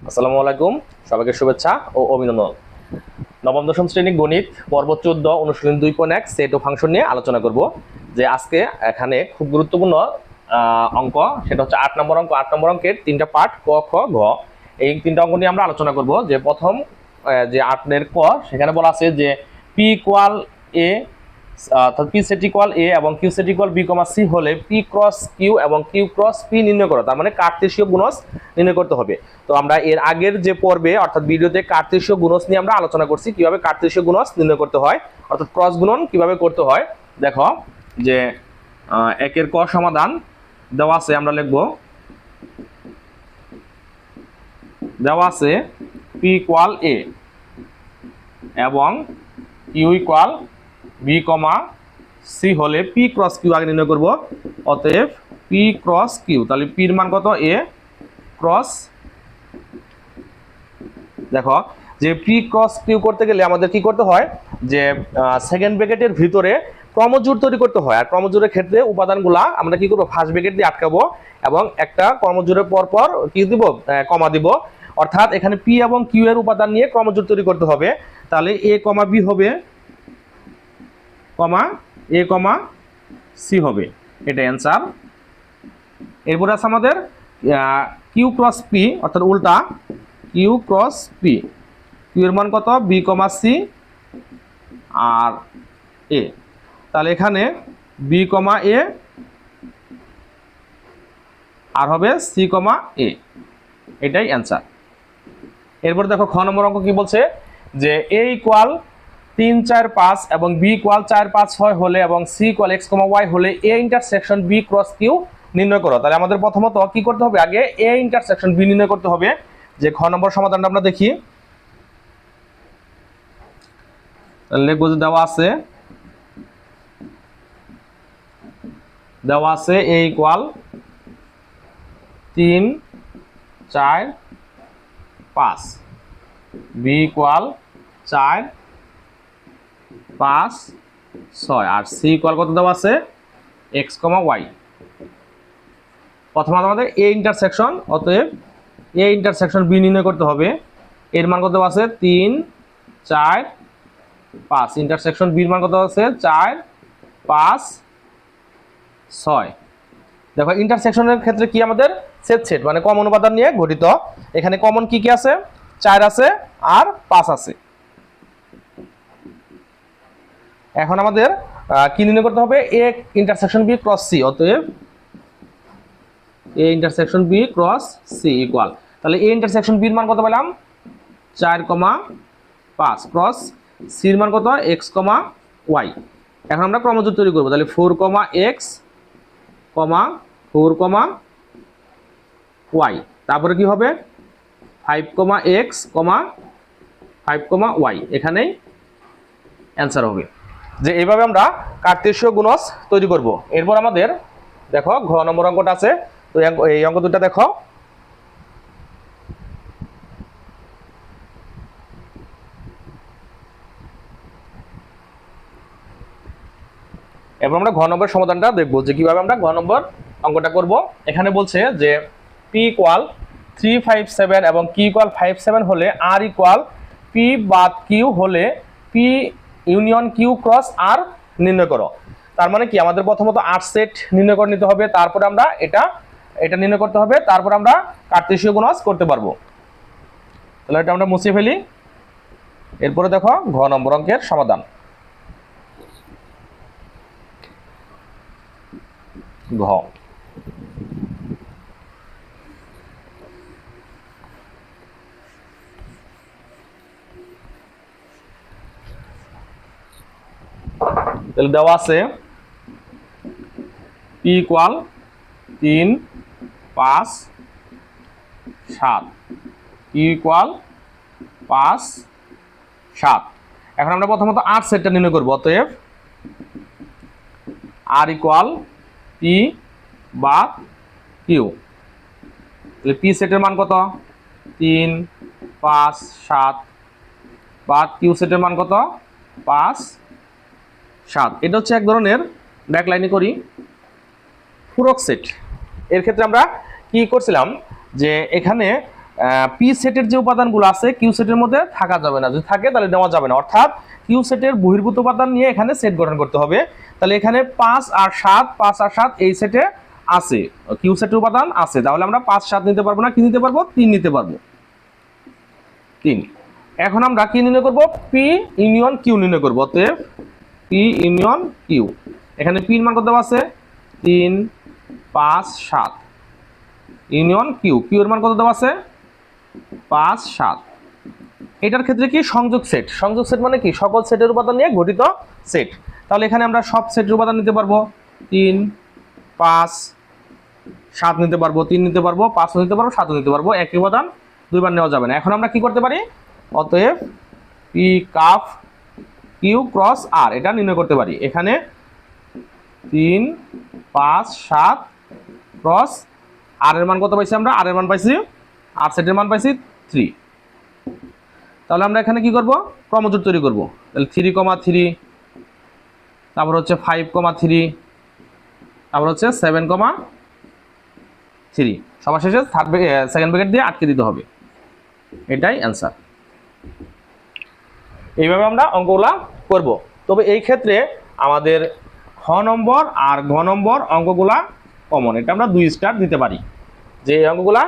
আসসালামু আলাইকুম, সবাইকে শুভেচ্ছা ও অভিনন্দন। নবম দশম শ্রেণী গণিত পর্ব 14 অনুশীলন 2.1 সেট ও ফাংশন নিয়ে আলোচনা করব। যে আজকে এখানে খুব গুরুত্বপূর্ণ অঙ্ক, সেটা হচ্ছে 8 নম্বর অঙ্ক। 8 নম্বর অঙ্কের তিনটা পার্ট, ক খ ঘ, এই তিনটা অঙ্ক নিয়ে আমরা আলোচনা করব। যে প্রথম যে 8 এর ক, সেখানে বলা আছে যে পি ইকুয়াল এ, অর্থাৎ পি সেট ইকুয়াল এ এবং Q set equal B comma C হলে পি ক্রস কিউ এবং কিউ ক্রস পি নির্ণয় করো। তার মানে কার্তেশীয় গুণজ নির্ণয় করতে হবে। তো আমরা এর আগের যে পর্বে অর্থাৎ ভিডিওতে কার্তেশীয় গুণজ নিয়ে আমরা আলোচনা করছি, কিভাবে কার্তেশীয় গুণজ নির্ণয় করতে হয়, অর্থাৎ ক্রস গুণন কিভাবে করতে হয়। দেখো যে একের ক সমাধান দেওয়া আছে, আমরা লিখব দেওয়া আছে পি ইকুয়াল এ এবং Q equal B comma C হলে পি ক্রস কিউ আগে নির্ণয় করব। অতএব পি ক্রস কিউ, তাহলে পির মান কত? এ ক্রস, দেখো যে পি ক্রস কিউ করতে গেলে আমাদের কি করতে হয়, যে সেকেন্ড ব্র্যাকেটের ভিতরে ক্রমজোড় তৈরি করতে হয়। আর ক্রমজোড়ের ক্ষেত্রে উপাদানগুলা আমরা কি করব, ফার্স্ট ব্র্যাকেট দিয়ে আটকাবো এবং একটা ক্রমজোড়ের পর পর কি দিব, কমা দিব। অর্থাৎ এখানে পি এবং কিউ এর উপাদান নিয়ে ক্রমজোড় তৈরি করতে হবে। তাহলে এ কমা বি হবে, কমা এ কমা সি হবে, এটা অ্যান্সার। এরপরে আছে আমাদের কিউ ক্রস পি, অর্থাৎ উল্টা কিউ ক্রস পি, কিউ এর মান কত? বি কমা সি আর এ। তাহলে এখানে বি কমা এ আর হবে সি কমা এ, এটাই অ্যান্সার। এরপর দেখো খ নম্বর অঙ্ক কি বলছে, যে এ ইকুয়াল 3, 4, 5 এবং বি ইকুয়াল 4, 5, 6 হলে এবং C equal X comma Y হলে A intersection B cross Q নির্ণয় করো। তাহলে আমাদের প্রথমত কি করতে হবে, আগে এ ইন্টারসেকশন বি নির্ণয় করতে হবে। যে খ নম্বর সমাধানটা আমরা দেখি, লিখবো যে দেওয়া আছে এ ইকুয়াল 3, 4, 5, বি ইকুয়াল 4, 5, 6 আর সি ইকুয়াল কত দেওয়া আছে? X comma Y. প্রথমত আমাদের এ ইন্টারসেকশন, অতএব এ ইন্টারসেকশন বি নির্ণয় করতে হবে। এর মান কত আছে? 3, 4, 5। ইন্টারসেকশন বির মান কত আছে? 4, 5, 6। দেখো ইন্টারসেকশনের ক্ষেত্রে কি আমাদের সেট সেট মানে কমন উপাদান নিয়ে গঠিত। এখানে কমন কি কি আছে? 4 আছে আর 5 আছে। এখন আমাদের কি নির্ণয় করতে হবে? A intersection B cross C, অতএব A intersection B cross C equal, তাহলে এ ইন্টারসেকশন বির মান কত পেলাম? 4,5 ক্রস সির মান কত? X comma Y. এখন আমরা ক্রমজোড় তৈরি করবো, তাহলে 4, এক্স, 4, ওয়াই। তারপরে কি হবে? 5, এক্স, 5, ওয়াই। এখানেই অ্যান্সার হবে। যে এইভাবে আমরা কার্তেশীয় গুণজ তৈরি করব। এরপর আমাদের দেখো ঘ নম্বর অঙ্কটা আছে, তো এই অঙ্ক দুটা দেখো। এবার আমরা ঘ নম্বর সমাধানটা দেখবো, যে কিভাবে আমরা ঘ নম্বর অঙ্কটা করব। এখানে বলছে যে পি ইকুয়াল 357 এবং কি ইকুয়াল 57 হলে আর ইকুয়াল পি বাদ কিউ হলে পি ইউনিয়ন কিউ ক্রস আর নির্ণয় করো। তার মানে কি, আমাদের প্রথমত আর সেট নির্ণয় করে নিতে হবে, তারপরে আমরা এটা নির্ণয় করতে হবে, তারপর আমরা কার্তেশীয় গুণজ করতে পারবো। তাহলে এটা আমরা মুছে ফেলি। এরপরে দেখো ঘ নম্বর অঙ্কের সমাধান। ঘ, তাহলে দেওয়া আছে পি ইকুয়াল 3, 5, 7, কিউ ইকুয়াল 5, 7। এখন আমরা প্রথমত আর সেটটা নির্ণয় করবো, অতএব আর ইকুয়াল পি বা কিউ। তাহলে পি সেটের মান কত? 3, 5, 7 বা কিউ সেটের মান কত? 5, 7। এটা হচ্ছে এক ধরনের ব্যাক লাইনে করি পূরক সেট। এর ক্ষেত্রে আমরা কি করছিলাম, যে এখানে পি সেটের যে উপাদানগুলো আছে কিউ সেটের মধ্যে থাকা যাবে না, যদি থাকে তাহলে নেওয়া যাবে না। অর্থাৎ কিউ সেটের বহির্ভূত উপাদান নিয়ে এখানে সেট গঠন করতে হবে। তাহলে এখানে 5 আর 7 এই সেটে আছে, কিউ সেটের উপাদান আছে, তাহলে আমরা 5 7 নিতে পারবো না, কি নিতে পারবো 3 নিতে পারবো 3। এখন আমরা কি নির্ণয় করব, পি ইউনিয়ন কিউ নির্ণয় করব। অতএব পি ইউনিয়ন কিউ, এখানে পি এর মান কত দেওয়া আছে 3 5 7, ইউনিয়ন কিউ, কিউ এর মান কত দেওয়া আছে 5 7। এটার ক্ষেত্রে কি সংযোগ সেট, সংযোগ সেট মানে কি সকল সেটের উপাদান নিয়ে গঠিত সেট। তাহলে এখানে আমরা সব সেটের উপাদান নিতে পারবো, 3 5 7 নিতে পারবো, 3 নিতে পারবো, 5 নিতে পারবো, 7 নিতে পারবো, একই উপাদান দুইবার নেওয়া যাবে না। এখন আমরা কি করতে পারি, অতএব পি কাফ কিউ ক্রস আর এটা নির্ণয় করতে পারি। এখানে 3 5 7 ক্রস আর এর মান কত পাইছি আমরা, আর এর মান পাইছি, আর সেটের মান পাইছি 3। তাহলে আমরা এখানে কি করব, ক্রমজোড় তৈরি করব। তাহলে 3,3, তারপর হচ্ছে 5,3, তারপর হচ্ছে 7,3, সবার শেষে সেকেন্ড ব্র্যাকেট দিয়ে আটকে দিতে হবে। এটাই অ্যান্সার। এইভাবে আমরা অঙ্কগুলা করব। তবে এই ক্ষেত্রে আমাদের খ নম্বর আর ঘ নম্বর অঙ্কগুলা কমন, এটা আমরা 2 স্টার দিতে পারি যে এই অঙ্কগুলা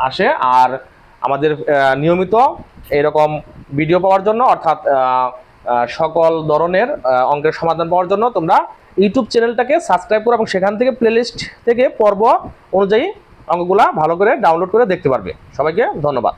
আসে। আর আমাদের নিয়মিত এরকম ভিডিও পাওয়ার জন্য, অর্থাৎ সকল ধরনের অঙ্কের সমাধান পাওয়ার জন্য তোমরা ইউটিউব চ্যানেলটাকে সাবস্ক্রাইব করো এবং সেখান থেকে প্লেলিস্ট থেকে পর্ব অনুযায়ী অঙ্কগুলা ভালো করে ডাউনলোড করে দেখতে পারবে। সবাইকে ধন্যবাদ।